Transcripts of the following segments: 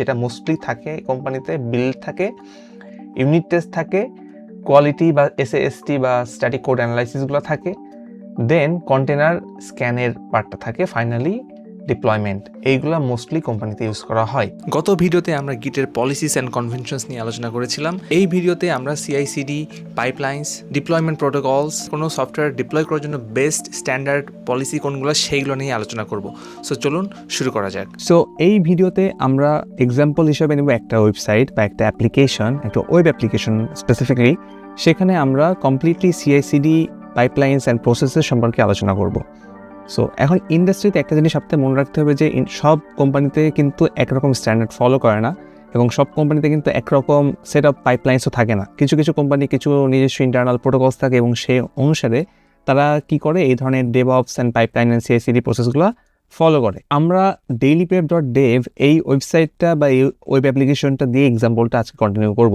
যেটা মোস্টলি থাকে কোম্পানিতে বিল্ড থাকে, ইউনিট টেস্ট থাকে, কোয়ালিটি বা এসএএসটি বা স্ট্যাটিক কোড অ্যানালাইসিসগুলো থাকে, দেন কন্টেনার স্ক্যানের পার্টটা থাকে, ফাইনালি ডিপ্লয়মেন্ট। এইগুলা মোস্টলি কোম্পানিতে ইউজ করা হয়। গত ভিডিওতে আমরা গিটের পলিসিস অ্যান্ড কনভেনশনস নিয়ে আলোচনা করেছিলাম। এই ভিডিওতে আমরা সিআইসিডি, পাইপলাইন্স, ডিপ্লয়মেন্ট প্রোটোকলস, কোনো সফটওয়্যার ডিপ্লয় করার জন্য বেস্ট স্ট্যান্ডার্ড পলিসি কোনগুলো সেইগুলো নিয়ে আলোচনা করব। সো চলুন শুরু করা যাক। সো এই ভিডিওতে আমরা এক্সাম্পল হিসেবে নেব একটা ওয়েবসাইট বা একটা অ্যাপ্লিকেশন, একটা ওয়েব অ্যাপ্লিকেশন স্পেসিফিকলি। সেখানে আমরা কমপ্লিটলি সিআইসিডি, পাইপলাইন্স অ্যান্ড প্রসেসের সম্পর্কে আলোচনা করব। সো এখন ইন্ডাস্ট্রিতে একটা জিনিস আপনাদের মনে রাখতে হবে যে সব কোম্পানিতে কিন্তু একরকম স্ট্যান্ডার্ড ফলো করে না, এবং সব কোম্পানিতে কিন্তু একরকম সেট অফ পাইপলাইন্সও থাকে না। কিছু কিছু কোম্পানি কিছু নিজস্ব ইন্টারনাল প্রোটোকলস থাকে এবং সেই অনুসারে তারা কি করে এই ধরনের DevOps and pipeline and CI CD প্রসেসগুলো ফলো করে। আমরা dailyprep.dev এই ওয়েবসাইটটা বা এই ওয়েব অ্যাপ্লিকেশনটা দিয়ে এক্সাম্পলটা আজকে কন্টিনিউ করব।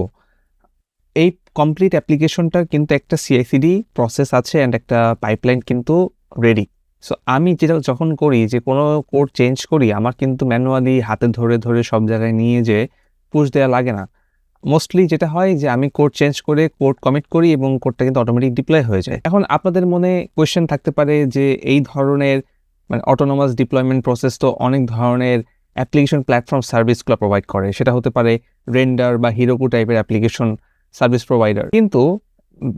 এই কমপ্লিট অ্যাপ্লিকেশনটা কিন্তু একটা সিআইসিডি প্রসেস আছে অ্যান্ড একটা পাইপলাইন কিন্তু রেডি। সো আমি যেটা যখন করি যে কোনো কোড চেঞ্জ করি, আমার কিন্তু ম্যানুয়ালি হাতে ধরে ধরে সব জায়গায় নিয়ে যে পুশ দেওয়া লাগে না। মোস্টলি যেটা হয় যে আমি কোড চেঞ্জ করে কোড কমিট করি এবং কোডটা কিন্তু অটোমেটিক ডিপ্লয় হয়ে যায়। এখন আপনাদের মনে কোয়েশ্চেন থাকতে পারে যে এই ধরনের অটোনোমাস ডিপ্লয়মেন্ট প্রসেস তো অনেক ধরনের অ্যাপ্লিকেশন প্ল্যাটফর্ম সার্ভিসগুলো প্রোভাইড করে। সেটা হতে পারে রেন্ডার বা হিরোকু টাইপের অ্যাপ্লিকেশন সার্ভিস প্রোভাইডার। কিন্তু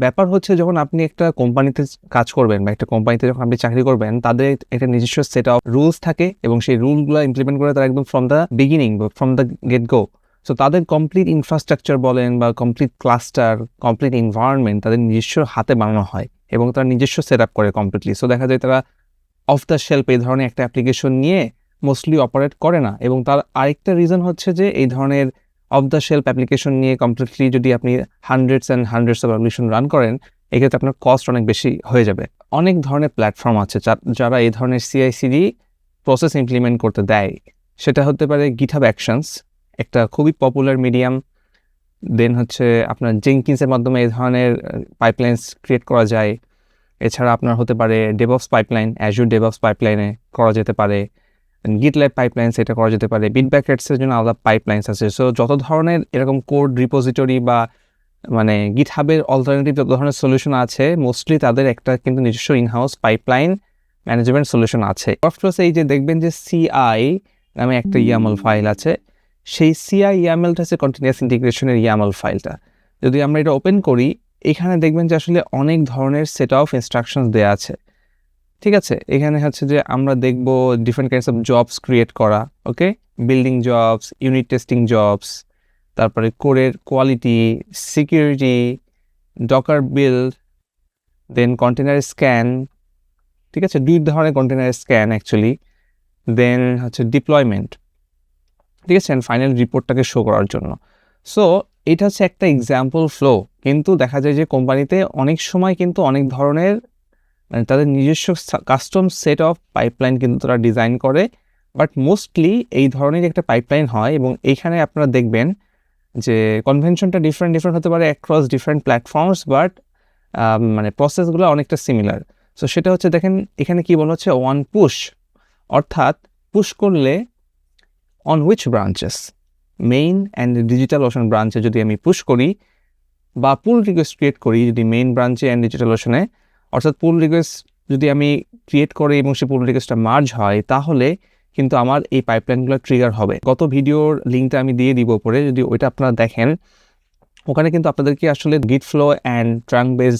ব্যাপার হচ্ছে যখন আপনি একটা কোম্পানিতে কাজ করবেন বা একটা কোম্পানিতে যখন আপনি চাকরি করবেন, তাদের একটা নিজস্ব সেট অফ রুলস থাকে এবং সেই রুলগুলো ইমপ্লিমেন্ট করে তারা একদম ফ্রম দ্য বিগিনিং বা from the gate go. So তাদের কমপ্লিট ইনফ্রাস্ট্রাকচার বলেন বা কমপ্লিট ক্লাস্টার, কমপ্লিট এনভায়রনমেন্ট তাদের নিজস্ব হাতে বানানো হয় এবং তারা নিজস্ব সেট আপ করে কমপ্লিটলি। সো দেখা যায় তারা অফ দ্য শেলফ এই ধরনের একটা অ্যাপ্লিকেশন নিয়ে মোস্টলি অপারেট করে না। এবং তার আরেকটা রিজন হচ্ছে যে এই ধরনের অফ দ্য শেলফ অ্যাপ্লিকেশন নিয়ে কমপ্লিটলি যদি আপনি hundreds and hundreds of application run করেন, এক্ষেত্রে আপনার কস্ট অনেক বেশি হয়ে যাবে। অনেক ধরনের প্ল্যাটফর্ম আছে যারা এই ধরনের সিআইসিডি প্রসেস ইমপ্লিমেন্ট করতে দেয়। সেটা হতে পারে গিটহাব অ্যাকশনস, একটা খুবই পপুলার মিডিয়াম। দেন হচ্ছে আপনার জেনকিন্সের মাধ্যমে এই ধরনের পাইপলাইন্স ক্রিয়েট করা যায়। এছাড়া আপনার হতে পারে ডেভঅপস পাইপলাইন, অ্যাজুর ডেভঅপস পাইপলাইনে করা যেতে পারে। গিটল্যাব পাইপলাইন্স এটা করা যেতে পারে। বিটবাকেটসের জন্য আলাদা পাইপলাইন্স আছে। সো যত ধরনের এরকম কোড রিপোজিটরি বা গিটহাবের অল্টারনেটিভ যত ধরনের সলিউশন আছে, মোস্টলি তাদের একটা কিন্তু নিজস্ব ইনহাউস পাইপলাইন ম্যানেজমেন্ট সলিউশন আছে। অফকোর্স এই যে দেখবেন যে সিআই নামে একটা ইয়ামল ফাইল আছে, সেই সিআই ইয়ামলটা হচ্ছে কন্টিনিউয়াস ইন্টিগ্রেশনের ইয়ামল ফাইলটা। যদি আমরা এটা ওপেন করি, এখানে দেখবেন যে আসলে অনেক ধরনের সেট অফ ইনস্ট্রাকশনস দেওয়া আছে। ঠিক আছে, এখানে হচ্ছে যে আমরা দেখব different kinds of jobs create করা, okay, building jobs, unit testing jobs, তারপরে কোডের quality, security, docker build, then container scan. ঠিক আছে, দুই ধরনের কন্টেনার স্ক্যান অ্যাকচুয়ালি। দেন হচ্ছে ডিপ্লয়মেন্ট। ঠিক আছে, অ্যান্ড ফাইনাল রিপোর্টটাকে শো করার জন্য। সো এটা হচ্ছে একটা এক্সাম্পল ফ্লো। কিন্তু দেখা যায় যে কোম্পানিতে অনেক সময় কিন্তু অনেক ধরনের তাদের নিজস্ব কাস্টম সেট অফ পাইপলাইন কিন্তু তারা ডিজাইন করে। বাট মোস্টলি এই ধরনের একটা পাইপলাইন হয় এবং এইখানে আপনারা দেখবেন যে কনভেনশনটা ডিফারেন্ট হতে পারে অ্যাক্রস ডিফারেন্ট প্ল্যাটফর্মস, বাট প্রসেসগুলো অনেকটা সিমিলার। সো সেটা হচ্ছে দেখেন এখানে কি বলা হচ্ছে, ওয়ান পুশ, অর্থাৎ পুশ করলে on which branches, main and digital ocean ব্রাঞ্চে যদি আমি পুশ করি বা পুল রিকোয়েস্ট ক্রিয়েট করি যদি মেইন ব্রাঞ্চে অ্যান্ড ডিজিটাল ওশনে, অর্থাৎ পুল রিকোয়েস্ট যদি আমি ক্রিয়েট করি এবং সেই পুল রিকোয়েস্টটা মার্জ হয়, তাহলে কিন্তু আমার এই পাইপলাইনগুলো ট্রিগার হবে। গত ভিডিওর লিঙ্কটা আমি দিয়ে দিব উপরে, যদি ওইটা আপনারা দেখেন, ওখানে কিন্তু আপনাদেরকে আসলে গিট flow and trunk base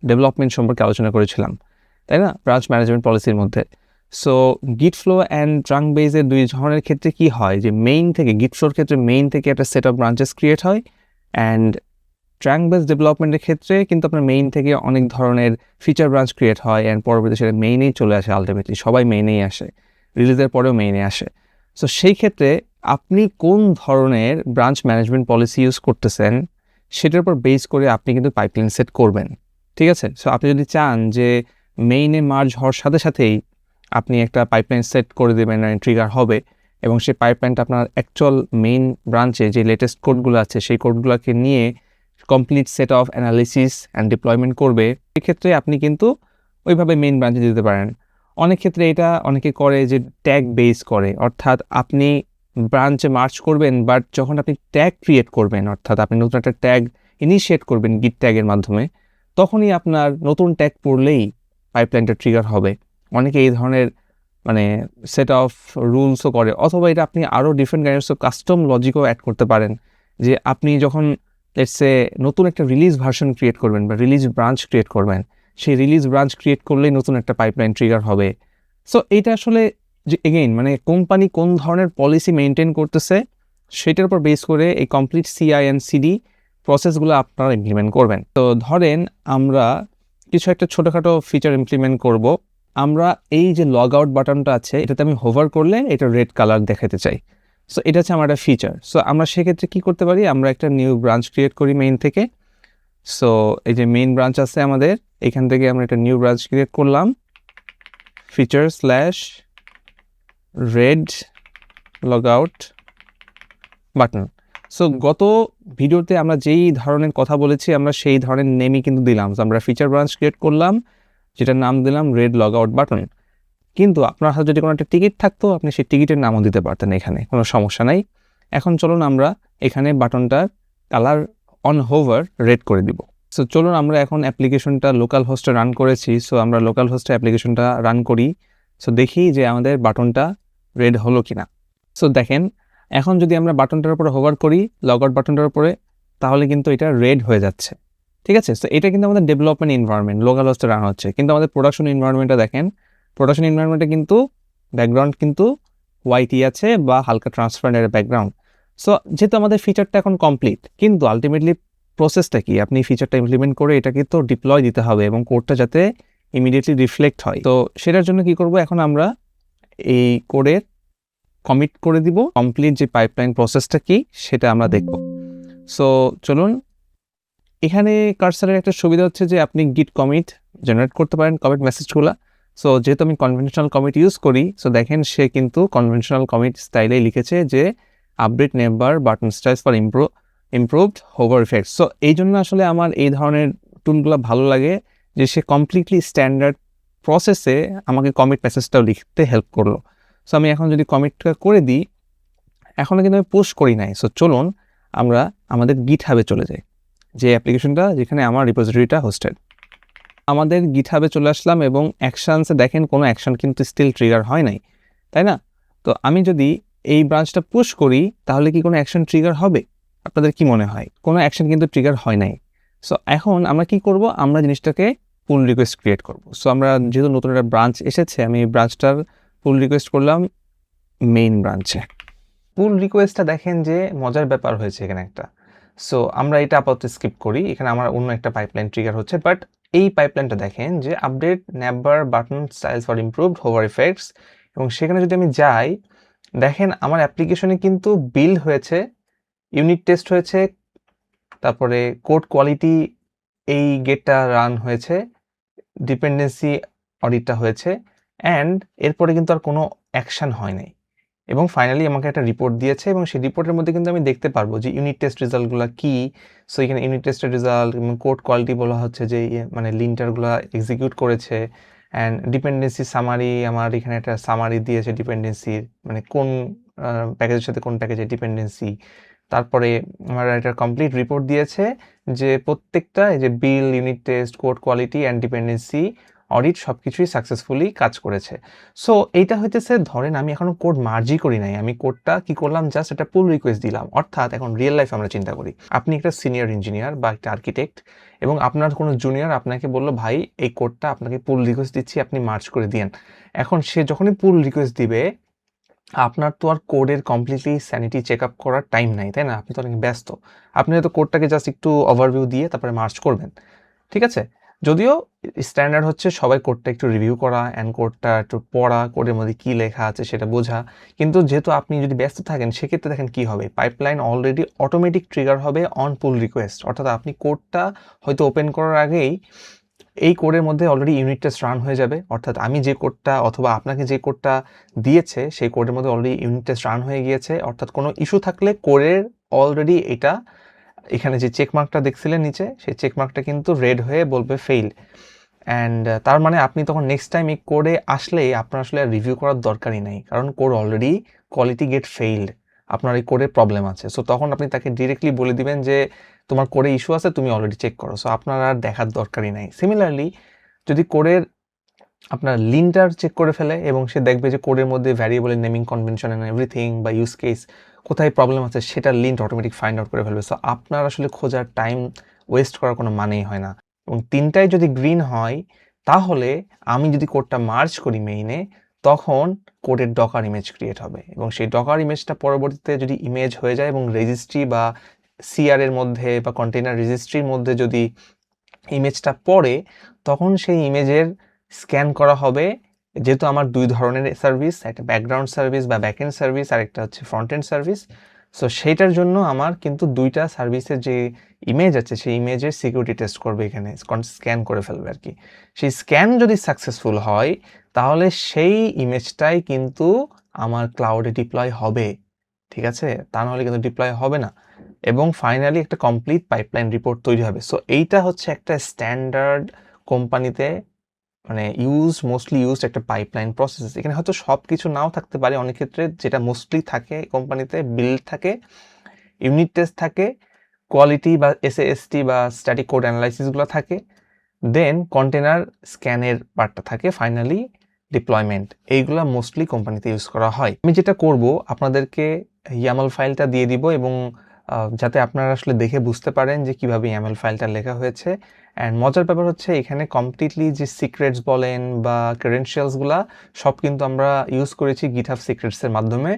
development সম্পর্কে আলোচনা করেছিলাম, তাই না, ব্রাঞ্চ ম্যানেজমেন্ট পলিসির মধ্যে। সো গিট ফ্লো অ্যান্ড ট্রাঙ্ক বেসের দুই ধরনের ক্ষেত্রে কি হয় যে মেইন থেকে, গিট ফ্লোর ক্ষেত্রে মেইন থেকে একটা সেট অফ ব্রাঞ্চেস ক্রিয়েট হয়, অ্যান্ড ট্রাঙ্ক বেস ডেভেলপমেন্টের ক্ষেত্রে কিন্তু আপনার মেইন থেকে অনেক ধরনের ফিচার ব্রাঞ্চ ক্রিয়েট হয় অ্যান্ড পরবর্তীতে সেটা মেইনেই চলে আসে। আলটিমেটলি সবাই মেইনেই আসে, রিলিজের পরেও মেইনে আসে। সো সেই ক্ষেত্রে আপনি কোন ধরনের ব্রাঞ্চ ম্যানেজমেন্ট পলিসি ইউজ করতেছেন সেটার উপর বেস করে আপনি কিন্তু পাইপলাইন সেট করবেন। ঠিক আছে, সো আপনি যদি চান যে মেইনে মার্জ হওয়ার সাথে সাথেই আপনি একটা পাইপলাইন সেট করে দেবেন আর ট্রিগার হবে, এবং সেই পাইপলাইনটা আপনার অ্যাকচুয়াল মেইন ব্রাঞ্চে যে লেটেস্ট কোডগুলো আছে সেই কোডগুলোকে নিয়ে complete set of analysis and deployment করবে, সেক্ষেত্রে আপনি কিন্তু ওইভাবে মেইন ব্রাঞ্চে দিতে পারেন। অনেক ক্ষেত্রে এটা অনেকে করে যে ট্যাগ বেস করে, অর্থাৎ আপনি ব্রাঞ্চে মার্চ করবেন, বাট যখন আপনি ট্যাগ ক্রিয়েট করবেন, অর্থাৎ আপনি নতুন একটা ট্যাগ ইনিশিয়েট করবেন গিট ট্যাগের মাধ্যমে, তখনই আপনার নতুন ট্যাগ পড়লেই পাইপলাইনটা ট্রিগার হবে। অনেকে এই ধরনের মানে সেট অফ রুলসও করে, অথবা এটা আপনি আরও ডিফারেন্ট কাইন্ডস অফ কাস্টম লজিকও অ্যাড করতে পারেন, যে আপনি যখন লেটসে নতুন একটা রিলিজ ভার্সন ক্রিয়েট করবেন বা রিলিজ ব্রাঞ্চ ক্রিয়েট করবেন, সেই রিলিজ ব্রাঞ্চ ক্রিয়েট করলেই নতুন একটা পাইপলাইন ট্রিগার হবে। সো এটা আসলে যে এগেইন মানে কোম্পানি কোন ধরনের পলিসি মেনটেন করতেছে সেটার উপর বেস করে এই কমপ্লিট সিআই অ্যান্ড সিডি প্রসেসগুলো আপনারা ইমপ্লিমেন্ট করবেন। তো ধরেন আমরা কিছু একটা ছোটোখাটো ফিচার ইমপ্লিমেন্ট করব। আমরা এই যে লগ আউট বাটনটা আছে, এটাতে আমি হোভার করলে এটা রেড কালার দেখাতে চাই। সো এটা হচ্ছে আমার একটা ফিচার। সো আমরা সেক্ষেত্রে কী করতে পারি, আমরা একটা নিউ ব্রাঞ্চ ক্রিয়েট করি মেইন থেকে। সো এই যে মেইন ব্রাঞ্চ আছে আমাদের, এখান থেকে আমরা একটা নিউ ব্রাঞ্চ ক্রিয়েট করলাম, feature slash red log out button. So গত ভিডিওতে আমরা যেই ধরনের কথা বলেছি আমরা সেই ধরনের নেমই কিন্তু দিলাম। সো আমরা ফিচার ব্রাঞ্চ ক্রিয়েট করলাম, যেটার নাম দিলাম রেড লগ আউট বাটন। কিন্তু আপনার হাতে যদি কোনো একটা টিকিট থাকতো, আপনি সেই টিকিটের নামও দিতে পারতেন, এখানে কোনো সমস্যা নাই। এখন চলুন আমরা এখানে বাটনটার কালার অন হোভার রেড করে দিব। সো চলুন আমরা এখন অ্যাপ্লিকেশনটা লোকাল হোস্টে রান করেছি। সো আমরা লোকাল হোস্টে অ্যাপ্লিকেশনটা রান করি। সো দেখি যে আমাদের বাটনটা রেড হলো কিনা। সো দেখেন, এখন যদি আমরা বাটনটার উপরে হোভার করি, লগ আউট বাটনটার উপরে, তাহলে কিন্তু এটা রেড হয়ে যাচ্ছে। ঠিক আছে, সো এটা কিন্তু আমাদের ডেভেলপমেন্ট এনভায়রনমেন্ট, লোকাল হোস্টে রান হচ্ছে। কিন্তু আমাদের প্রোডাকশন এনভায়রনমেন্টটা দেখেন, প্রোডাকশন এনভায়রনমেন্টে কিন্তু ব্যাকগ্রাউন্ড কিন্তু হোয়াইটই আছে বা হালকা ট্রান্সপারেন্ট ব্যাকগ্রাউন্ড। সো যেহেতু আমাদের ফিচারটা এখন কমপ্লিট, কিন্তু আলটিমেটলি প্রসেসটা কি, আপনি ফিচারটা ইমপ্লিমেন্ট করে এটাকে তো ডিপ্লয় দিতে হবে এবং কোডটা যাতে ইমিডিয়েটলি রিফ্লেক্ট হয়। তো সেটার জন্য কি করব, এখন আমরা এই কোডের কমিট করে দিব, কমপ্লিট যে পাইপলাইন প্রসেসটা কি সেটা আমরা দেখব। সো চলুন, এখানে কার্সারের একটা সুবিধা হচ্ছে যে আপনি গিট কমিট জেনারেট করতে পারেন, কমিট মেসেজগুলো। সো যেহেতু আমি কনভেনশনাল কমিট ইউজ করি, সো দেখেন সে কিন্তু কনভেনশনাল কমিট স্টাইলেই লিখেছে যে update navbar button styles for improved hover effect. So এই জন্য আসলে আমার এই ধরনের টুলগুলো ভালো লাগে, যে সে কমপ্লিটলি স্ট্যান্ডার্ড প্রসেসে আমাকে কমিট মেসেজটাও লিখতে হেল্প করলো। সো আমি এখন যদি কমিটটা করে দিই, এখনও কিন্তু আমি পোস্ট করি নাই। সো চলুন আমরা আমাদের গিট হাবে চলে যাই, যে অ্যাপ্লিকেশনটা যেখানে আমার রিপোজিটরিটা হোস্টেড। আমাদের গিট হাবে চলে আসলাম এবং অ্যাকশানসে দেখেন কোনো অ্যাকশান কিন্তু স্টিল ট্রিগার হয় নাই, তাই না? তো আমি যদি এই ব্রাঞ্চটা পুশ করি, তাহলে কি কোনো অ্যাকশন ট্রিগার হবে? আপনাদের কি মনে হয়? কোনো অ্যাকশন কিন্তু ট্রিগার হয় নাই। সো এখন আমরা কি করব, আমরা জিনিসটাকে পুল রিকোয়েস্ট ক্রিয়েট করব। সো আমরা যেহেতু নতুন একটা ব্রাঞ্চ এসেছে, আমি এই ব্রাঞ্চটার পুল রিকোয়েস্ট করলাম মেইন ব্রাঞ্চে। পুল রিকোয়েস্টটা দেখেন যে মজার ব্যাপার হয়েছে এখানে একটা। সো আমরা এটা আপাতত স্কিপ করি, এখানে আমার অন্য একটা পাইপলাইন ট্রিগার হচ্ছে। বাট এই পাইপলাইনটা দেখেন যে update navbar button styles for improved hover effects, এবং সেখানে যদি আমি যাই, দেখেন আমার অ্যাপ্লিকেশনে কিন্তু বিল্ড হয়েছে, ইউনিট টেস্ট হয়েছে, তারপরে কোড কোয়ালিটি এই গেটটা রান হয়েছে, ডিপেন্ডেন্সি অডিটটা হয়েছে, অ্যান্ড এরপরে কিন্তু আর কোনো অ্যাকশান হয় নাই। এবং ফাইনালি আমাকে একটা রিপোর্ট দিয়েছে, এবং সেই রিপোর্টের মধ্যে কিন্তু আমি দেখতে পারবো যে ইউনিট টেস্ট রেজাল্টগুলো কী। সো এখানে ইউনিট টেস্টের রেজাল্ট এবং কোড কোয়ালিটি বলা হচ্ছে যে মানে লিন্টারগুলো এক্সিকিউট করেছে, অ্যান্ড ডিপেন্ডেন্সি সামারি, আমার এখানে একটা সামারি দিয়েছে ডিপেন্ডেন্সির, মানে কোন প্যাকেজের সাথে কোন প্যাকেজের ডিপেন্ডেন্সি। তারপরে আমার একটা কমপ্লিট রিপোর্ট দিয়েছে যে প্রত্যেকটা এই যে build, unit test, code quality and dependency audit সব কিছুই সাকসেসফুলি কাজ করেছে। সো এইটা হইতেছে, ধরেন আমি এখনও কোড মার্জই করি নাই, আমি কোডটা কি করলাম, জাস্ট একটা পুল রিকোয়েস্ট দিলাম। অর্থাৎ এখন রিয়েল লাইফ আমরা চিন্তা করি, আপনি একটা সিনিয়র ইঞ্জিনিয়ার বা একটা আর্কিটেক্ট, এবং আপনার কোনো জুনিয়র আপনাকে বললো, ভাই এই কোডটা আপনাকে পুল রিকোয়েস্ট দিচ্ছি, আপনি মার্জ করে দিয়েন। এখন সে যখনই পুল রিকোয়েস্ট দিবে, আপনার তো আর কোডের কমপ্লিটলি স্যানিটি চেক আপ করার টাইম নাই, তাই না? আপনি তো অনেক ব্যস্ত, আপনি হয়তো কোডটাকে জাস্ট একটু ওভারভিউ দিয়ে তারপরে মার্চ করবেন, ঠিক আছে? যদিও স্ট্যান্ডার্ড হচ্ছে সবাই কোডটা একটু রিভিউ করা অ্যান্ড কোডটা একটু পড়া, কোডের মধ্যে কী লেখা আছে সেটা বোঝা। কিন্তু যেহেতু আপনি যদি ব্যস্ত থাকেন, সেক্ষেত্রে দেখেন কী হবে, পাইপলাইন অলরেডি অটোমেটিক ট্রিগার হবে অন পুল রিকোয়েস্ট। অর্থাৎ আপনি কোডটা হয়তো ওপেন করার আগেই এই কোডের মধ্যে অলরেডি ইউনিট টেস্ট রান হয়ে যাবে। অর্থাৎ আমি যে কোডটা অথবা আপনাকে যে কোডটা দিয়েছে, সেই কোডের মধ্যে অলরেডি ইউনিট টেস্ট রান হয়ে গিয়েছে। অর্থাৎ কোনো ইস্যু থাকলে কোডের অলরেডি এটা, এখানে যে চেকমার্কটা দেখছিলেন নিচে, সেই চেকমার্কটা কিন্তু রেড হয়ে বলবে ফেইল। অ্যান্ড তার মানে আপনি তখন নেক্সট টাইম এই কোডে আসলে আপনার আসলে রিভিউ করার দরকারই নাই, কারণ code already quality gate failed. আপনার এই কোডে প্রবলেম আছে। সো তখন আপনি তাকে ডিরেক্টলি বলে দিবেন যে তোমার কোডে ইস্যু আছে, তুমি অলরেডি চেক করো। সো আপনার আর দেখার দরকারই নাই। সিমিলারলি যদি কোডের আপনার লিনটার চেক করে ফেলে এবং সে দেখবে যে কোডের মধ্যে ভ্যারিয়েবলের নেমিং কনভেনশন এন্ড এভরিথিং বা ইউজ কেস কোথায় প্রবলেম আছে সেটার লিন্ট অটোমেটিক ফাইন্ড আউট করে ফেলবে। সো আপনার আসলে খোঁজার টাইম ওয়েস্ট করার কোনো মানেই হয় না। এবং তিনটাই যদি গ্রিন হয় তাহলে আমি যদি কোডটা মার্জ করি মেইনে, তখন কোডের ডকার ইমেজ ক্রিয়েট হবে এবং সেই ডকার ইমেজটা পরবর্তীতে যদি ইমেজ হয়ে যায় এবং রেজিস্ট্রি বা সিআর এর মধ্যে বা কন্টেইনার রেজিস্ট্রির মধ্যে যদি ইমেজটা পড়ে, তখন সেই ইমেজের স্ক্যান করা হবে। যেহেতু আমার দুই ধরনের সার্ভিস, একটা ব্যাকগ্রাউন্ড সার্ভিস বা ব্যাকএন্ড সার্ভিস আর একটা হচ্ছে ফ্রন্ট এন্ড সার্ভিস। সো সেইটার জন্য আমার কিন্তু দুইটা সার্ভিসের যে ইমেজ আছে সেই ইমেজের সিকিউরিটি টেস্ট করবে, এখানে স্ক্যান করে ফেলবে আর কি। সেই স্ক্যান যদি সাকসেসফুল হয় তাহলে সেই ইমেজটাই কিন্তু আমার ক্লাউডে ডিপ্লয় হবে, ঠিক আছে? তা নাহলে কিন্তু ডিপ্লয় হবে না। এবং ফাইনালি একটা কমপ্লিট পাইপলাইন রিপোর্ট তৈরি হবে। সো এইটা হচ্ছে একটা স্ট্যান্ডার্ড কোম্পানিতে মানে মোস্টলি ইউজড একটা পাইপলাইন প্রসেস। এখানে হয়তো সব কিছু নাও থাকতে পারে, অনেক ক্ষেত্রে যেটা মোস্টলি থাকে কোম্পানিতে বিল্ড থাকে, ইউনিট টেস্ট থাকে, কোয়ালিটি বা এসএএসটি বা স্ট্যাটিক কোড অ্যানালাইসিসগুলো থাকে, দেন কন্টেনার স্ক্যানের পার্টটা থাকে, ফাইনালি ডিপ্লয়মেন্ট। এইগুলা মোস্টলি কোম্পানিতে ইউজ করা হয়। আমি যেটা করব আপনাদেরকে ইয়ামাল ফাইলটা দিয়ে দিব এবং যাতে আপনারা আসলে দেখে বুঝতে পারেন যে কিভাবে ইয়ামাল ফাইলটা লেখা হয়েছে। অ্যান্ড মজার ব্যাপার হচ্ছে এখানে কমপ্লিটলি যে সিক্রেটস বলেন বা ক্রেডেনশিয়ালসগুলা সব কিন্তু আমরা ইউজ করেছি গিটহাব সিক্রেটসের মাধ্যমে।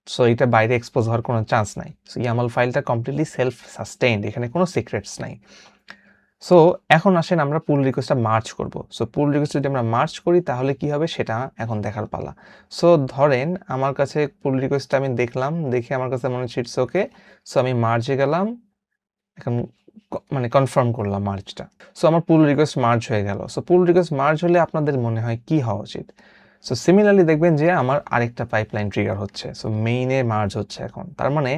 সো এটা বাইরে এক্সপোজ হওয়ার কোনো চান্স নাই। সো ইয়ামাল ফাইলটা কমপ্লিটলি সেলফ সাস্টেইনড, এখানে কোনো সিক্রেটস নাই। সো এখন আসেন আমরা পুল রিকোয়েস্টটা মার্জ করব। সো পুল রিকোয়েস্ট যদি আমরা মার্জ করি তাহলে কি হবে সেটা এখন দেখার পালা। সো ধরেন আমার কাছে পুল রিকোয়েস্টটা আমি দেখলাম, দেখে আমার কাছে মনে হচ্ছে ইটস ওকে। সো আমি মার্জে গেলাম, এখন মানে কনফার্ম করলাম মার্জটা। সো আমার পুল রিকোয়েস্ট মার্জ হয়ে গেল। সো পুল রিকোয়েস্ট মার্জ হলে আপনাদের মনে হয় কি হওয়া উচিত? সো সিমিলারলি দেখবেন যে আমার আরেকটা পাইপলাইন ট্রিগার হচ্ছে। সো মেইনে মার্জ হচ্ছে এখন। তার মানে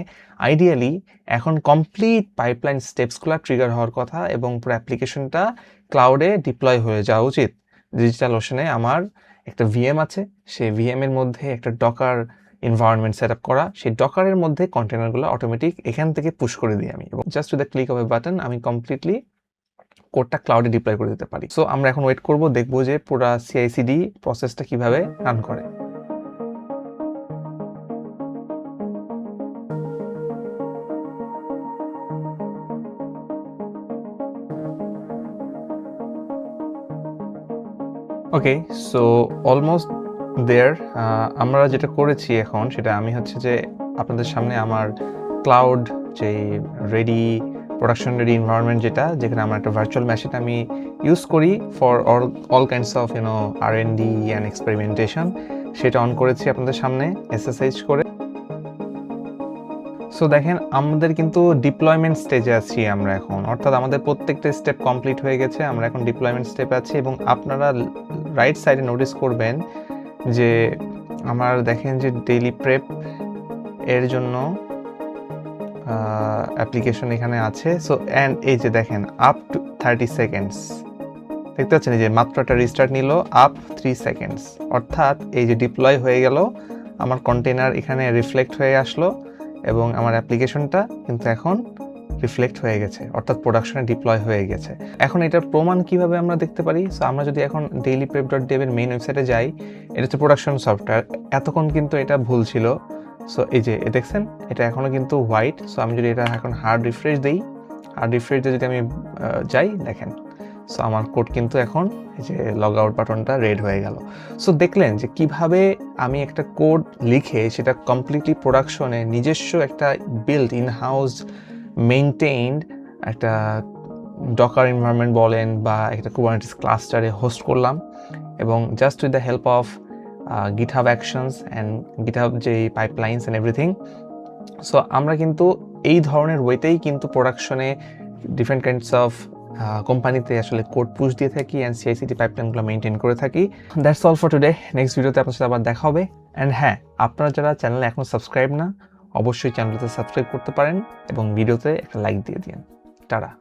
আইডিয়ালি এখন কমপ্লিট পাইপলাইন স্টেপসগুলো ট্রিগার হওয়ার কথা এবং পুরো অ্যাপ্লিকেশনটা ক্লাউডে ডিপ্লয় হয়ে যাওয়া উচিত। ডিজিটাল ওশনে আমার একটা ভিএম আছে, সেই ভিএম এর মধ্যে একটা ডকার এনভায়রনমেন্ট সেট আপ করা, সেই ডকারের মধ্যে কন্টেনারগুলো অটোমেটিক এখান থেকে পুশ করে দিই আমি এবং just with the click of A button আমি কমপ্লিটলি কোডটা ক্লাউডে ডিপ্লয় করে দিতে পারি। সো আমরা এখন ওয়েট করব, দেখবো যে পুরো CI/CD প্রসেসটা কিভাবে রান করে। ওকে, সো অলমোস্ট দেয়ার। আমরা যেটা করেছি এখন সেটা আমি হচ্ছে যে আপনাদের সামনে আমার ক্লাউড যে রেডি প্রোডাকশন রেডি এনভায়রনমেন্ট যেখানে আমার একটা ভার্চুয়াল মেশিন আমি ইউজ করি for all kinds of R&D and experimentation, সেটা অন করেছি আপনাদের সামনে SSH করে। সো দেখেন আমাদের কিন্তু ডিপ্লয়মেন্ট স্টেজে আছি আমরা এখন, অর্থাৎ আমাদের প্রত্যেকটা স্টেপ কমপ্লিট হয়ে গেছে, আমরা এখন ডিপ্লয়মেন্ট স্টেপে আছি। এবং আপনারা রাইট সাইডে নোটিস করবেন যে আমার দেখেন যে ডেইলি প্রেপ এর জন্য অ্যাপ্লিকেশন এখানে আছে। সো অ্যান্ড এই যে দেখেন আপ টু 30 সেকেন্ডস, দেখতে পাচ্ছেন যে মাত্র একটা রিস্টার্ট নিল, আপ 3 সেকেন্ডস, অর্থাৎ এই যে ডিপ্লয় হয়ে গেল, আমার কন্টেনার এখানে রিফ্লেক্ট হয়ে আসলো এবং আমার অ্যাপ্লিকেশনটা কিন্তু এখন রিফ্লেক্ট হয়ে গেছে, অর্থাৎ প্রোডাকশনে ডিপ্লয় হয়ে গেছে। এখন এটার প্রমাণ কিভাবে আমরা দেখতে পারি? সো আমরা যদি এখন dailyprep.dev এর মেইন ওয়েবসাইটে যাই, এটা হচ্ছে প্রোডাকশন সফটওয়্যার। এতক্ষণ কিন্তু এটা ভুল ছিল। সো এই যে দেখছেন এটা এখনও কিন্তু হোয়াইট। সো আমি যদি এটা এখন হার্ড রিফ্রেশ দিই, হার্ড রিফ্রেশ দিয়ে যদি আমি যাই, দেখেন সো আমার কোড কিন্তু এখন এই যে লগ আউট বাটনটা রেড হয়ে গেল। সো দেখলেন যে কিভাবে আমি একটা কোড লিখে সেটা কমপ্লিটলি প্রোডাকশনে নিজস্ব একটা বিল্ড ইন হাউস মেইনটেইনড একটা ডকার এনভায়রনমেন্ট বলেন বা একটা কুবারনেটিস ক্লাস্টারে হোস্ট করলাম এবং just with the help of GitHub Actions and GitHub যে পাইপলাইনস অ্যান্ড এভরিথিং। সো আমরা কিন্তু এই ধরনের ওয়েতেই কিন্তু প্রোডাকশনে ডিফারেন্ট কাইন্ডস অফ কোম্পানিতে আসলে কোড পুশ দিয়ে থাকি অ্যান্ড CI/CD পাইপলাইনগুলো মেনটেন করে থাকি। That's all for today. Next ভিডিওতে আপনার সাথে আবার দেখা হবে। অ্যান্ড হ্যাঁ, আপনারা যারা চ্যানেলে এখনও সাবস্ক্রাইব না, অবশ্যই চ্যানেলটাতে সাবস্ক্রাইব করতে পারেন এবং ভিডিওতে একটা লাইক দিয়ে দিন। টাটা।